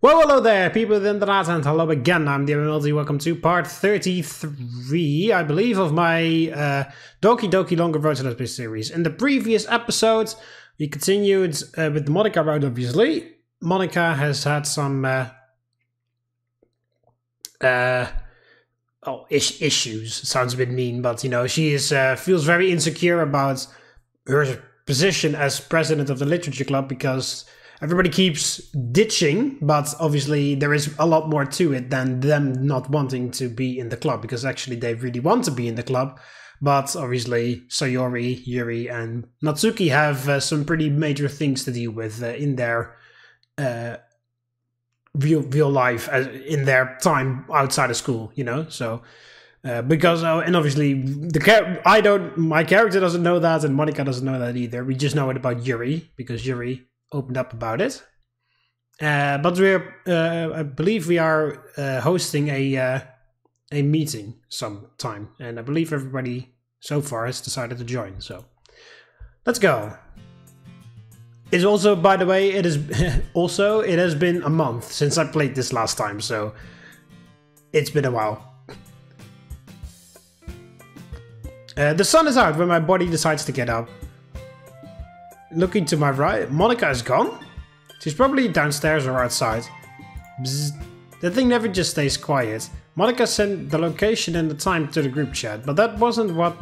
Well, hello there, people of the internet, and hello again. I'm TheMBmulti. Welcome to part 33, I believe, of my Doki Doki Longer Roads Let's Play series. In the previous episode, we continued with the Monika route, obviously. Monika has had some issues. Sounds a bit mean, but you know, she is feels very insecure about her position as president of the literature club because everybody keeps ditching, but obviously there is a lot more to it than them not wanting to be in the club, because actually they really want to be in the club. But obviously Sayori, Yuri and Natsuki have some pretty major things to deal with in their real life, in their time outside of school, you know. So because and obviously my character doesn't know that, and Monika doesn't know that either. We just know it about Yuri because Yuri opened up about it. But we're I believe we are hosting a meeting sometime, and I believe everybody so far has decided to join. So let's go. It's also, by the way, it has been a month since I played this last time, so it's been a while. The sun is out when my body decides to get up. Looking to my right, Monika is gone. She's probably downstairs or outside. Bzz. The thing never just stays quiet. Monika sent the location and the time to the group chat, but that wasn't what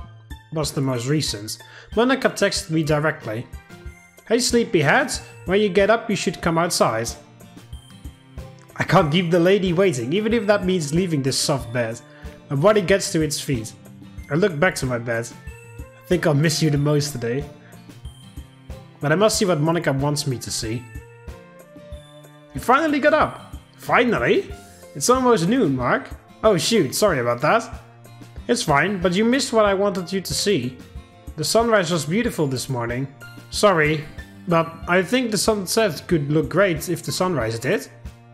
was the most recent. Monika texted me directly. Hey sleepyheads, when you get up you should come outside. I can't keep the lady waiting, even if that means leaving this soft bed. My body gets to its feet. I look back to my bed. I think I'll miss you the most today. But I must see what Monika wants me to see. You finally got up. Finally? It's almost noon, Mark. Oh shoot, sorry about that. It's fine, but you missed what I wanted you to see. The sunrise was beautiful this morning. Sorry, but I think the sunset could look great if the sunrise did.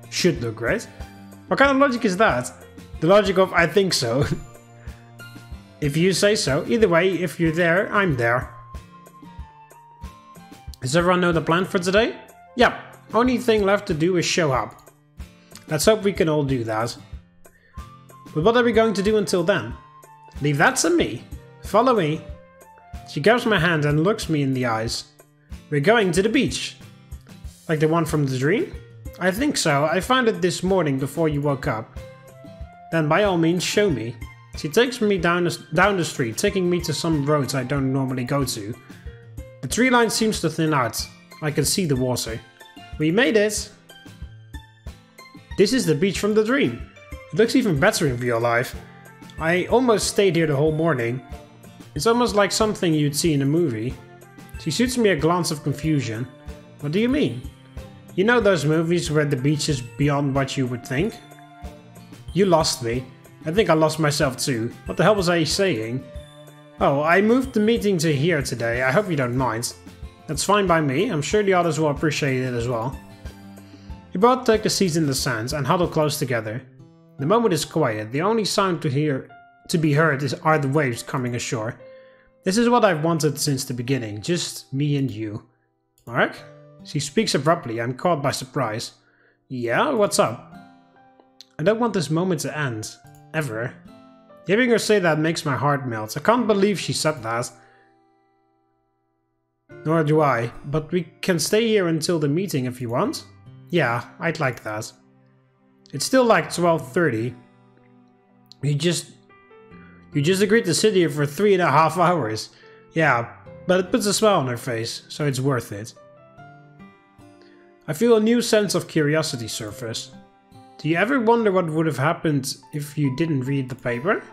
Should look great. What kind of logic is that? The logic of I think so. If you say so. Either way, if you're there, I'm there. Does everyone know the plan for today? Yep, only thing left to do is show up. Let's hope we can all do that. But what are we going to do until then? Leave that to me. Follow me. She grabs my hand and looks me in the eyes. We're going to the beach. Like the one from the dream? I think so. I found it this morning before you woke up. Then by all means show me. She takes me down the street, taking me to some roads I don't normally go to. The tree line seems to thin out. I can see the water. We made it! This is the beach from the dream. It looks even better in real life. I almost stayed here the whole morning. It's almost like something you'd see in a movie. She shoots me a glance of confusion. What do you mean? You know those movies where the beach is beyond what you would think? You lost me. I think I lost myself too. What the hell was I saying? Oh, I moved the meeting to here today. I hope you don't mind. That's fine by me. I'm sure the others will appreciate it as well. We both take a seat in the sands and huddle close together. The moment is quiet. The only sound to be heard are the waves coming ashore. This is what I've wanted since the beginning. Just me and you. Mark? She speaks abruptly. I'm caught by surprise. Yeah? What's up? I don't want this moment to end. Ever. Hearing her say that makes my heart melt. I can't believe she said that. Nor do I, but we can stay here until the meeting if you want. Yeah, I'd like that. It's still like 12:30. You just agreed to sit here for 3.5 hours. Yeah, but it puts a smile on her face, so it's worth it. I feel a new sense of curiosity surface. Do you ever wonder what would have happened if you didn't read the paper?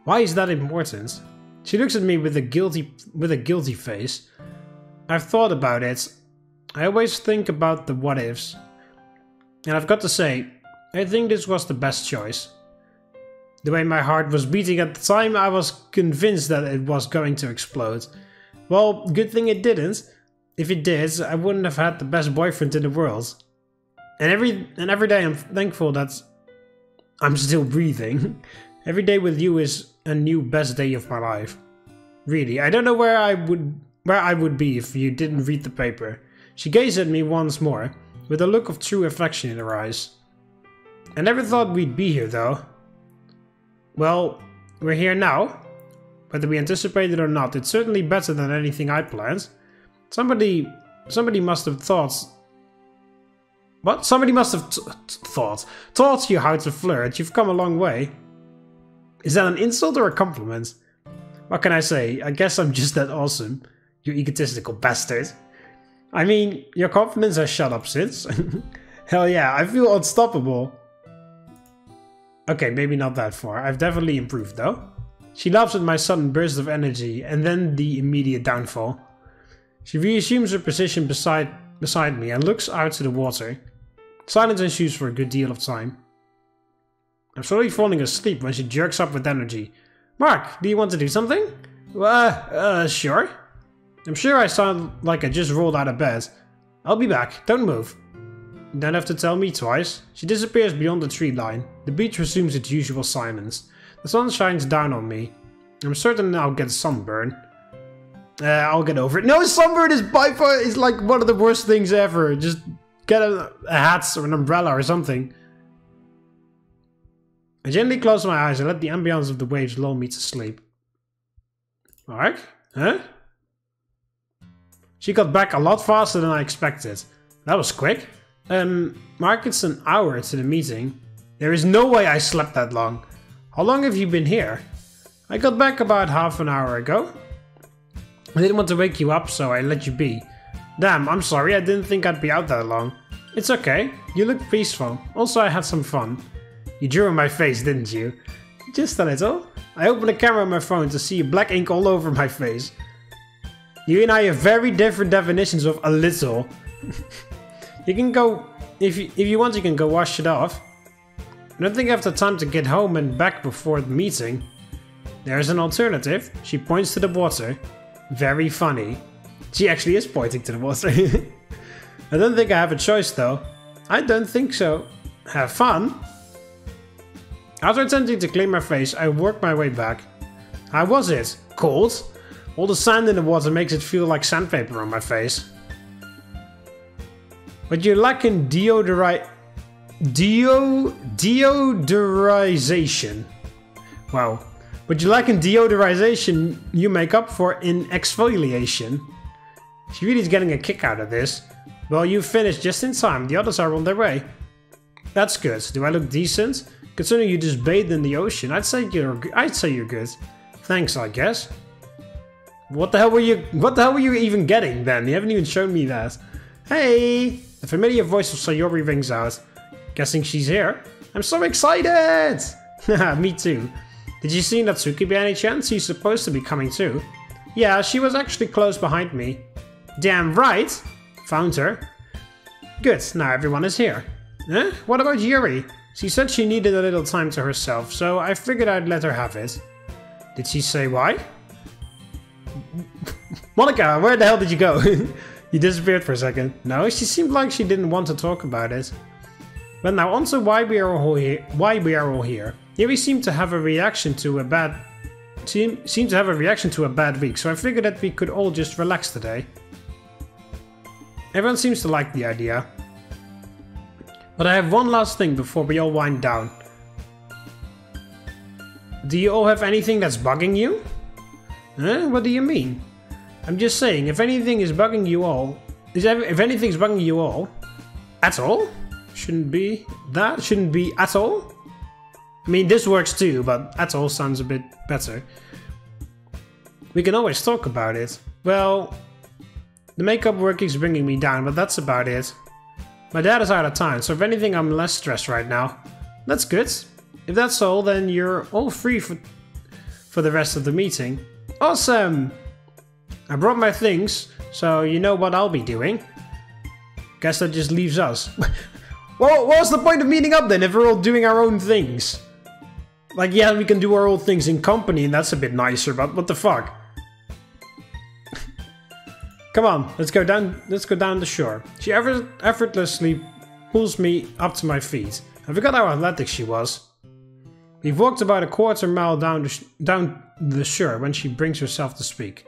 Why is that important? She looks at me with a guilty face. I've thought about it. I always think about the what ifs. And I've got to say, I think this was the best choice. The way my heart was beating at the time, I was convinced that it was going to explode. Well, good thing it didn't. If it did, I wouldn't have had the best boyfriend in the world. And every day I'm thankful that I'm still breathing. Every day with you is a new best day of my life. Really, I don't know where I would be if you didn't read the paper. She gazed at me once more. with a look of true affection in her eyes. I never thought we'd be here, though. Well, we're here now. Whether we anticipated it or not, it's certainly better than anything I planned. Somebody must have thought... What? Somebody must have taught you how to flirt. You've come a long way. Is that an insult or a compliment? What can I say? I guess I'm just that awesome. You egotistical bastard. I mean, your confidence has shut up since. Hell yeah, I feel unstoppable. Okay, maybe not that far. I've definitely improved though. She laughs at my sudden burst of energy and then the immediate downfall. She reassumes her position beside me and looks out to the water. Silence ensues for a good deal of time. I'm slowly falling asleep when she jerks up with energy. Mark, do you want to do something? Sure. I'm sure I sound like I just rolled out of bed. I'll be back, don't move. You don't have to tell me twice. She disappears beyond the tree line. The beach resumes its usual silence. The sun shines down on me. I'm certain I'll get sunburn. I'll get over it. No, sunburn is by far is like one of the worst things ever. Just get a hat or an umbrella or something. I gently close my eyes and let the ambience of the waves lull me to sleep. Mark? Huh? She got back a lot faster than I expected. That was quick. Mark, it's an hour to the meeting. There is no way I slept that long. How long have you been here? I got back about half an hour ago. I didn't want to wake you up, so I let you be. Damn, I'm sorry, I didn't think I'd be out that long. It's okay, you look peaceful. Also, I had some fun. You drew on my face, didn't you? Just a little. I opened the camera on my phone to see black ink all over my face. You and I have very different definitions of a little. You can go... If you want, you can go wash it off. I don't think I have the time to get home and back before the meeting. There's an alternative. She points to the water. Very funny. She actually is pointing to the water. I don't think I have a choice though. I don't think so. Have fun. After attempting to clean my face, I worked my way back. How was it? Cold? All the sand in the water makes it feel like sandpaper on my face. But you're lacking deodorization. Wow. But you lack in deodorization, you make up for in exfoliation. She really is getting a kick out of this. Well, you finished just in time. The others are on their way. That's good. Do I look decent? Considering you just bathed in the ocean, I'd say you're good. Thanks, I guess. What the hell were you even getting then? You haven't even shown me that. Hey! The familiar voice of Sayori rings out. Guessing she's here. I'm so excited! Haha, me too. Did you see Natsuki by any chance? She's supposed to be coming too. Yeah, she was actually close behind me. Damn right! Found her. Good, now everyone is here. Huh? What about Yuri? She said she needed a little time to herself, so I figured I'd let her have it. Did she say why? Monika, where the hell did you go? You disappeared for a second. No, she seemed like she didn't want to talk about it. But now on to why we are all here. Yuri seemed to have a reaction to a bad week, so I figured that we could all just relax today. Everyone seems to like the idea. But I have one last thing before we all wind down. Do you all have anything that's bugging you? Huh? What do you mean? I'm just saying, if anything is bugging you all... If anything's bugging you all... At all? Shouldn't be at all? I mean, this works too, but at all sounds a bit better. We can always talk about it. Well... The makeup work is bringing me down, but that's about it. My dad is out of town, so if anything I'm less stressed right now. That's good. If that's all, then you're all free for the rest of the meeting. Awesome! I brought my things, so you know what I'll be doing. Guess that just leaves us. Well, what's the point of meeting up then if we're all doing our own things? Like, yeah, we can do our own things in company and that's a bit nicer, but what the fuck? Come on, let's go down the shore. She effortlessly pulls me up to my feet. I forgot how athletic she was. We've walked about a quarter mile down the shore when she brings herself to speak.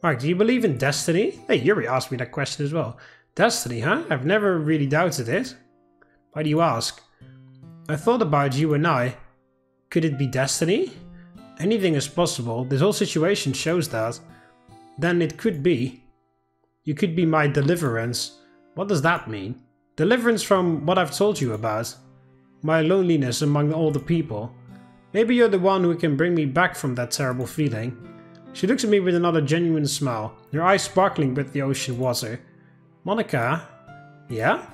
Mark, do you believe in destiny? Hey, Yuri asked me that question as well. Destiny, huh? I've never really doubted it. Why do you ask? I thought about you and I. Could it be destiny? Anything is possible. This whole situation shows that. Then it could be. You could be my deliverance. What does that mean? Deliverance from what I've told you about. My loneliness among all the people. Maybe you're the one who can bring me back from that terrible feeling. She looks at me with another genuine smile, her eyes sparkling with the ocean water. Monika? Yeah?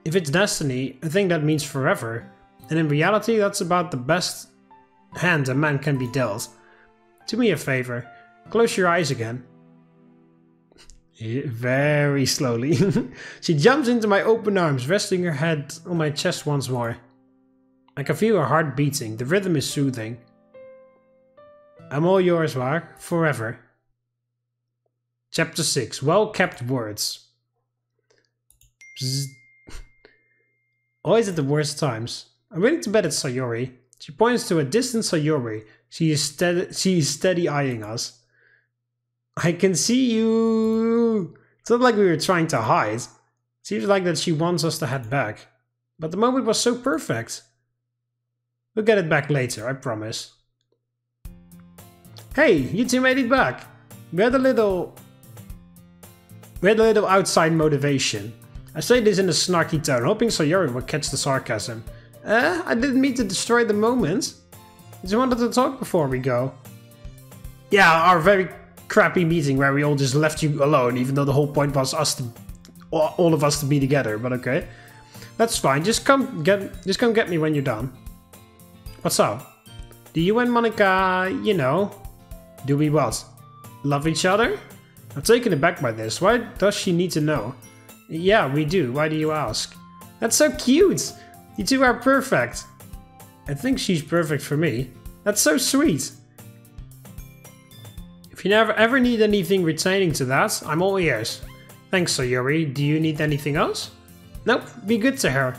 If it's destiny, I think that means forever. And in reality, that's about the best hand a man can be dealt. Do me a favor. Close your eyes again. Very slowly. She jumps into my open arms, resting her head on my chest once more. I can feel her heart beating. The rhythm is soothing. I'm all yours, Mark. Forever. Chapter 6. Well-kept words. Always at the worst times. I'm willing to bet it's Sayori. She points to a distant Sayori. She is steady eyeing us. I can see you. It's not like we were trying to hide. Seems like that she wants us to head back. But the moment was so perfect. We'll get it back later, I promise. Hey, you two made it back. We had a little outside motivation. I say this in a snarky tone, hoping Sayori will catch the sarcasm. I didn't mean to destroy the moment. I just wanted to talk before we go. Yeah, our very crappy meeting where we all just left you alone, even though the whole point was all of us to be together, but okay. That's fine, just come get me when you're done. What's up? Do you and Monika, you know, do we what? Love each other? I'm taken aback by this. Why does she need to know? Yeah, we do. Why do you ask? That's so cute! You two are perfect. I think she's perfect for me. That's so sweet. If you ever need anything retaining to that, I'm all ears. Thanks, Sayori. Do you need anything else? Nope, be good to her.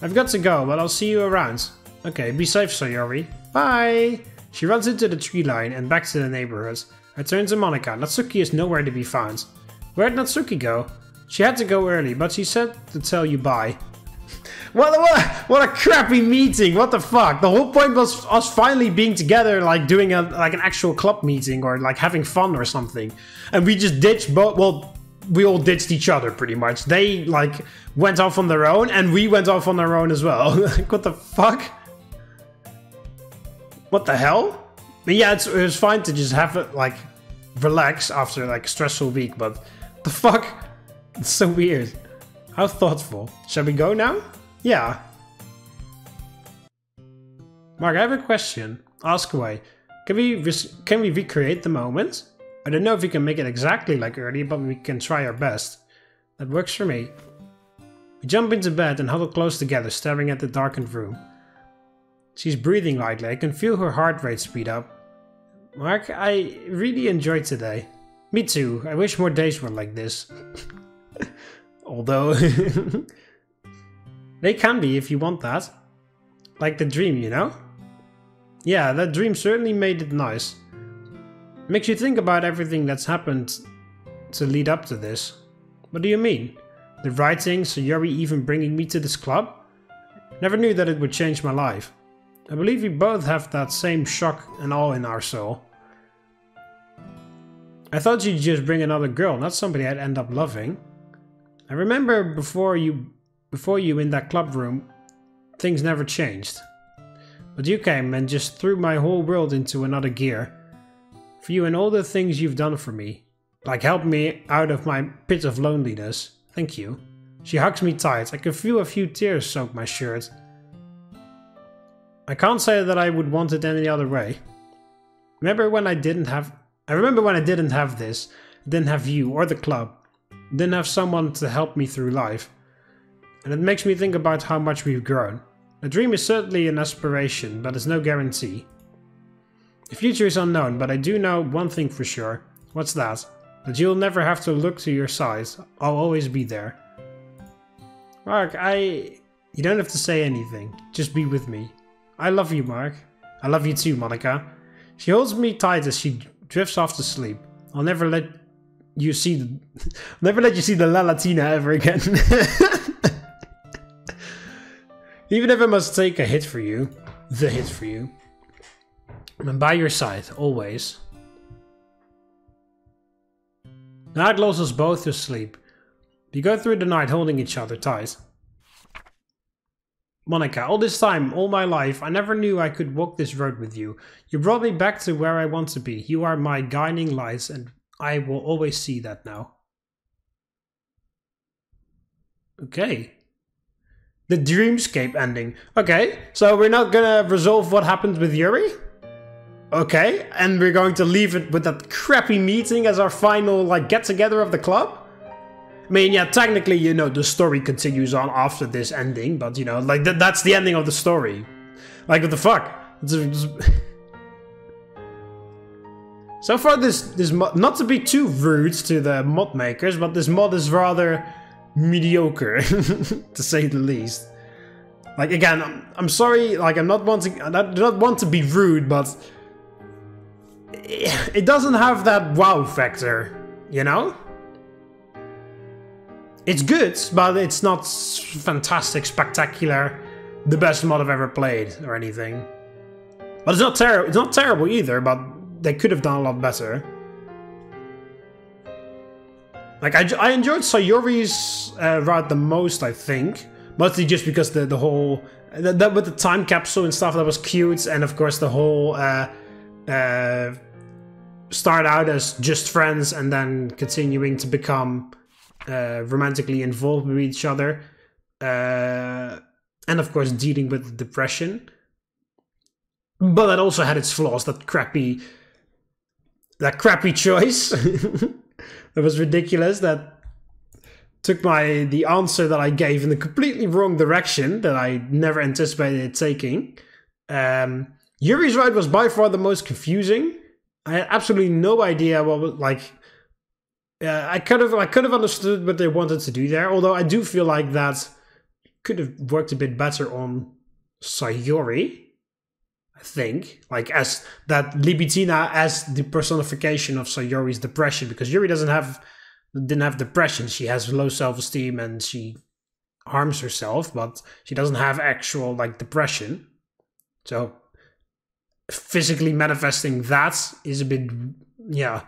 I've got to go, but I'll see you around. Okay, be safe, Sayori. Bye! She runs into the tree line and back to the neighborhood. I turn to Monika. Natsuki is nowhere to be found. Where'd Natsuki go? She had to go early, but she said to tell you bye. What a crappy meeting! What the fuck? The whole point was us finally being together, like doing an actual club meeting or like having fun or something, and we just ditched both. Well, we all ditched each other pretty much. They like went off on their own, and we went off on our own as well. Like, what the fuck? What the hell? But yeah, it was fine to just have it like relax after like a stressful week, but the fuck? It's so weird. How thoughtful. Shall we go now? Yeah. Mark, I have a question. Ask away. Can we recreate the moment? I don't know if we can make it exactly like earlier, but we can try our best. That works for me. We jump into bed and huddle close together, staring at the darkened room. She's breathing lightly. I can feel her heart rate speed up. Mark, I really enjoyed today. Me too. I wish more days were like this. Although... They can be if you want that. Like the dream, you know? Yeah, that dream certainly made it nice. Makes you think about everything that's happened to lead up to this. What do you mean? The writing, Sayori even bringing me to this club? Never knew that it would change my life. I believe we both have that same shock and awe in our soul. I thought you'd just bring another girl, not somebody I'd end up loving. I remember before you in that club room, things never changed. But you came and just threw my whole world into another gear. For you and all the things you've done for me. Like help me out of my pit of loneliness. Thank you. She hugs me tight. I can feel a few tears soak my shirt. I can't say that I would want it any other way. I remember when I didn't have this. I didn't have you or the club. I didn't have someone to help me through life. And it makes me think about how much we've grown. A dream is certainly an aspiration, but it's no guarantee. The future is unknown, but I do know one thing for sure. What's that? That you'll never have to look to your side. I'll always be there. Mark, you don't have to say anything. Just be with me. I love you, Mark. I love you too, Monika. She holds me tight as she drifts off to sleep. I'll never let you see... never let you see the La Latina ever again. Even if I must take a hit for you. The hit for you. I'm by your side, always. Night lulls us both to sleep. We go through the night holding each other tight. Monika, all this time, all my life, I never knew I could walk this road with you. You brought me back to where I want to be. You are my guiding lights, and I will always see that now. Okay. The dreamscape ending. Okay, so we're not gonna resolve what happened with Yuri? Okay, and we're going to leave it with that crappy meeting as our final, like, get-together of the club? I mean, yeah, technically, you know, the story continues on after this ending, but, you know, like, that's the ending of the story. Like, what the fuck? So far, this mod, not to be too rude to the mod makers, but this mod is rather mediocre, to say the least. Like, again, I'm sorry, like, I do not want to be rude, but it doesn't have that wow factor, you know? It's good, but it's not fantastic, spectacular, the best mod I've ever played or anything. But it's not terrible. It's not terrible either, but they could have done a lot better. Like I enjoyed Sayori's route the most, I think, mostly just because the whole that with the time capsule and stuff, that was cute, and of course the whole start out as just friends and then continuing to become romantically involved with each other, and of course dealing with depression. But that also had its flaws. That crappy choice that was ridiculous. That took the answer that I gave in the completely wrong direction that I never anticipated it taking. Yuri's ride was by far the most confusing. I had absolutely no idea what was like. I could have understood what they wanted to do there, although I do feel like that could have worked a bit better on Sayori. I think, like, as that Libitina as the personification of Sayori's depression, because Yuri didn't have depression. She has low self-esteem and she harms herself, but she doesn't have actual like depression. So physically manifesting that is a bit, yeah,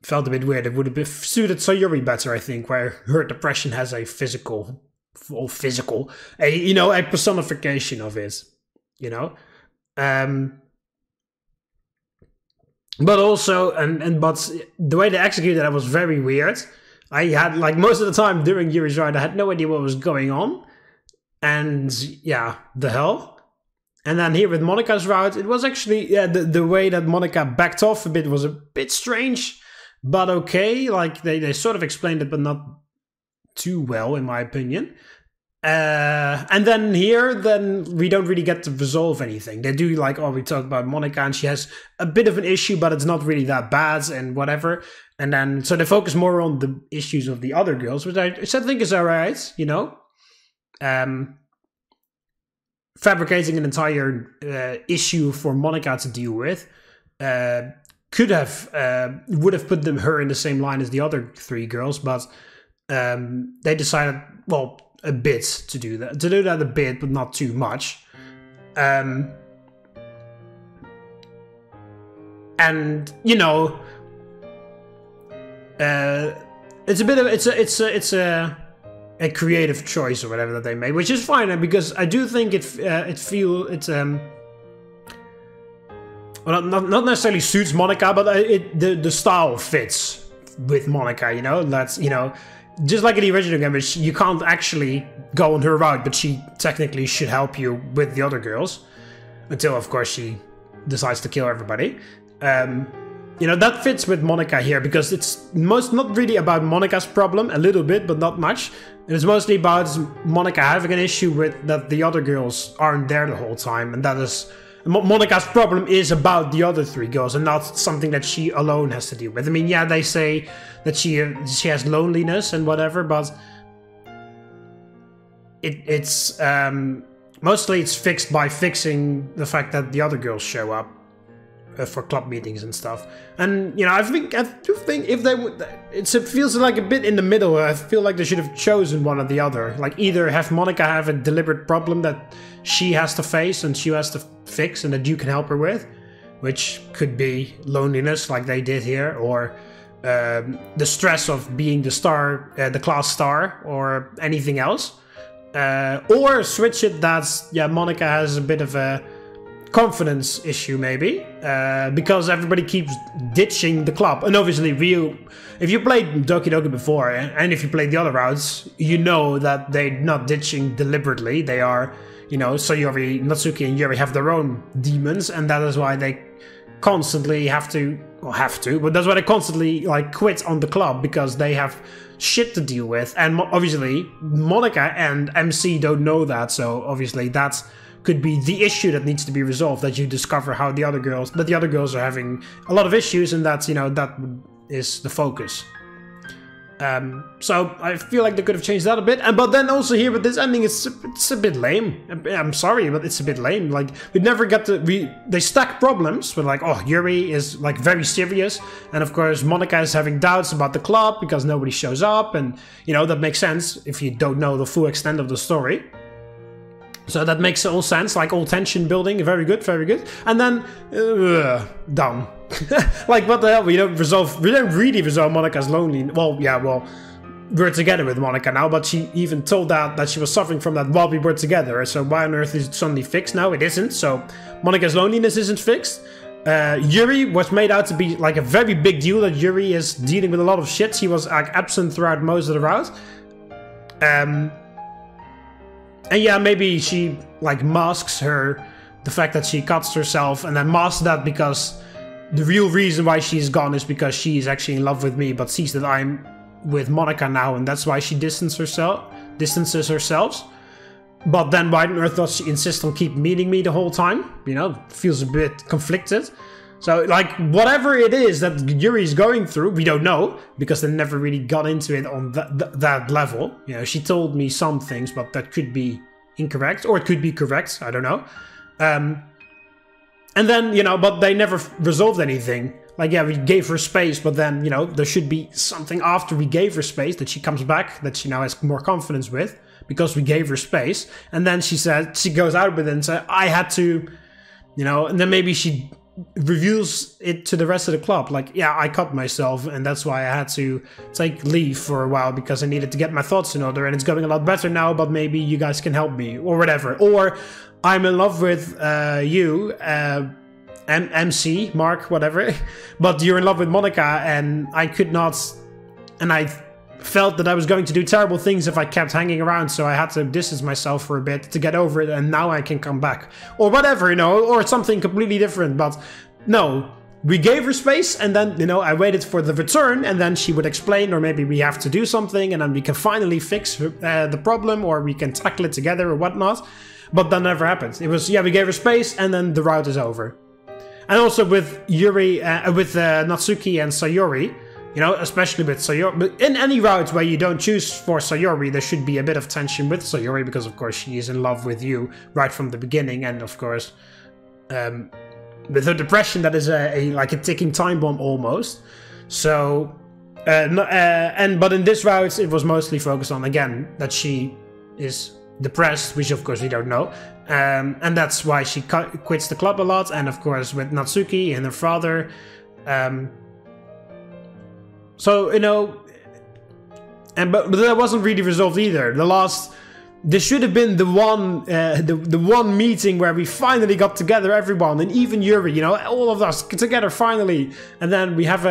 felt a bit weird. It would have suited Sayori better, I think, where her depression has a physical, a personification of it, you know. But also, but the way they executed it was very weird. I had, like, most of the time during Yuri's ride, I had no idea what was going on. And yeah, the hell. And then here with Monika's route, it was actually, yeah, the way that Monika backed off a bit was a bit strange, but okay. Like, they sort of explained it, but not too well, in my opinion. And then here, we don't really get to resolve anything. They do, like, we talk about Monika and she has a bit of an issue, but it's not really that bad and whatever. And then, so they focus more on the issues of the other girls, which I think is alright, you know? Fabricating an entire issue for Monika to deal with would have put her in the same line as the other three girls, but they decided, well, a bit to do that a bit, but not too much. And you know, it's a creative choice or whatever that they made, which is fine, because I do think well, not necessarily suits Monika, but the style fits with Monika. You know, that's, you know, just like in the original game, which you can't actually go on her route, but she technically should help you with the other girls, until of course she decides to kill everybody. You know, that fits with Monika here, because it's not really about Monika's problem, a little bit, but not much. It's mostly about Monika having an issue with that the other girls aren't there the whole time, and that is Monika's problem is about the other three girls and not something that she alone has to deal with. I mean, yeah, they say that she has loneliness and whatever, but it's mostly it's fixed by fixing the fact that the other girls show up. for club meetings and stuff. And you know, I do think if they would, it feels like a bit in the middle. I feel like they should have chosen one or the other. Like either have Monika have a deliberate problem that she has to face and she has to fix, and that you can help her with, which could be loneliness, like they did here, or the stress of being the star, the class star, or anything else. Or switch it that's, yeah, Monika has a bit of a confidence issue maybe, because everybody keeps ditching the club. And obviously if you played Doki Doki before, and if you played the other routes, you know that they're not ditching deliberately. They are, you know, Sayori, Natsuki and Yuri have their own demons, and that is why they constantly but that's why they constantly like quit on the club, because they have shit to deal with. And obviously Monika and MC don't know that, so obviously that's could be the issue that needs to be resolved, that you discover how the other girls are having a lot of issues, and that's, you know, that is the focus. So I feel like they could have changed that a bit, but then also here with this ending, it's a bit lame. I'm sorry, but it's a bit lame. Like we never got to they stack problems with like, oh, Yuri is like very serious, and of course Monika is having doubts about the club because nobody shows up, and you know that makes sense if you don't know the full extent of the story. So that makes all sense, like all tension building, very good, very good. And then, dumb. Like what the hell, we don't really resolve Monika's loneliness. Well, yeah, well, we're together with Monika now, but she even told that she was suffering from that while we were together. So why on earth is it suddenly fixed now? It isn't, so Monika's loneliness isn't fixed. Yuri was made out to be like a very big deal, that Yuri is dealing with a lot of shit. He was like absent throughout most of the route. And yeah, maybe she like masks the fact that she cuts herself, and then masks that because the real reason why she's gone is because she is actually in love with me, but sees that I'm with Monika now, and that's why she distances herself. But then why on earth does she insist on keep meeting me the whole time? You know, feels a bit conflicted. So like whatever it is that Yuri's going through, we don't know, because they never really got into it on that level. You know, she told me some things, but that could be incorrect, or it could be correct, I don't know. And then, you know, but they never resolved anything. Like, yeah, we gave her space, but then, you know, there should be something after we gave her space, that she comes back, that she now has more confidence with, because we gave her space. And then she said, she goes out with it and said, I had to, you know, and then maybe she reveals it to the rest of the club, like, yeah, I cut myself, and that's why I had to take leave for a while, because I needed to get my thoughts in order, and it's going a lot better now, but maybe you guys can help me, or whatever. Or I'm in love with you, MC, Mark, whatever, but you're in love with Monika, and I could not, and I felt that I was going to do terrible things if I kept hanging around, so I had to distance myself for a bit to get over it, and now I can come back. Or whatever, you know, or something completely different. But no, we gave her space, and then, you know, I waited for the return, and then she would explain, or maybe we have to do something, and then we can finally fix the problem, or we can tackle it together or whatnot. But that never happened. It was, yeah, we gave her space, and then the route is over. And also with Yuri, with Natsuki and Sayori, you know, especially with Sayori. But in any route where you don't choose for Sayori, there should be a bit of tension with Sayori, because of course she is in love with you right from the beginning, and of course, with her depression, that is like a ticking time bomb almost. So, but in this route, it was mostly focused on, again, that she is depressed, which of course we don't know, and that's why she quits the club a lot. And of course with Natsuki and her father. So, you know, but that wasn't really resolved either. This should have been the one meeting where we finally got together, everyone, and even Yuri, you know, all of us together finally. And then we have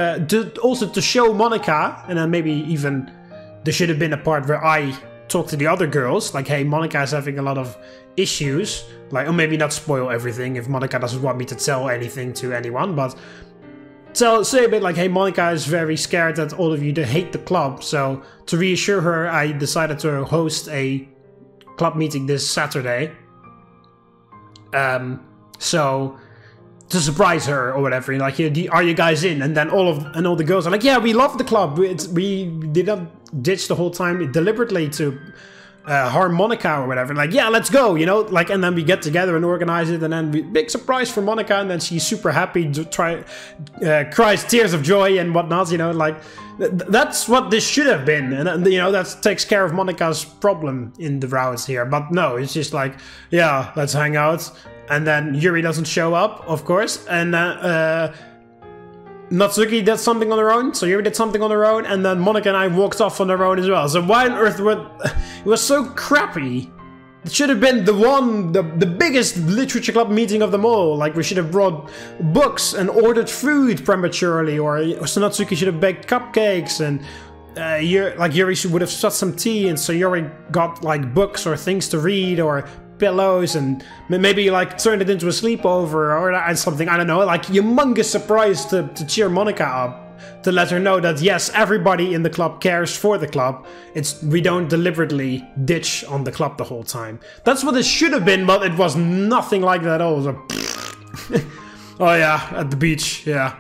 also to show Monika, and then maybe even there should have been a part where I talk to the other girls, like, hey, Monika is having a lot of issues, like, or maybe not spoil everything if Monika doesn't want me to tell anything to anyone, but say a bit like, hey, Monika is very scared that all of you hate the club, so to reassure her, I decided to host a club meeting this Saturday, so to surprise her or whatever, like, are you guys in? And then all the girls are like, yeah, we love the club. We didn't ditch the whole time deliberately to harmonica or whatever. Like, yeah, let's go, you know? Like, and then we get together and organize it, and then big surprise for Monika, and then she's super happy to cries tears of joy and whatnot, you know? Like, that's what this should have been, and you know, that takes care of Monika's problem in the routes here. But no, it's just like, yeah, let's hang out, and then Yuri doesn't show up, of course, and Natsuki did something on her own, so Yuri did something on her own, and then Monika and I walked off on our own as well. So why on earth would... It was so crappy. It should have been the biggest literature club meeting of them all. Like, we should have brought books and ordered food prematurely, or so Natsuki should have baked cupcakes, and Yuri would have shot some tea, and so Yuri got like books or things to read, or pillows, and maybe like turned it into a sleepover or something. I don't know, like humongous surprise to cheer Monika up, to let her know that yes, everybody in the club cares for the club. We don't deliberately ditch on the club the whole time. That's what it should have been, but it was nothing like that at all. So oh yeah, at the beach, yeah.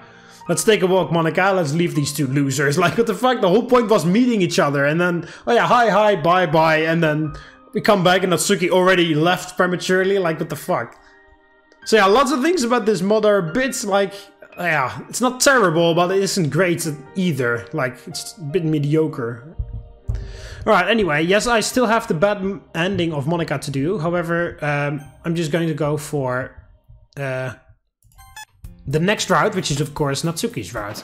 Let's take a walk, Monika. Let's leave these two losers. Like, what the fuck? The whole point was meeting each other, and then oh yeah, hi, bye, and then we come back and Natsuki already left prematurely. Like, what the fuck? So yeah, lots of things about this mod are a bit like, yeah, it's not terrible, but it isn't great either. Like, it's a bit mediocre. Alright, anyway, yes, I still have the bad ending of Monika to do. However, I'm just going to go for the next route, which is of course Natsuki's route.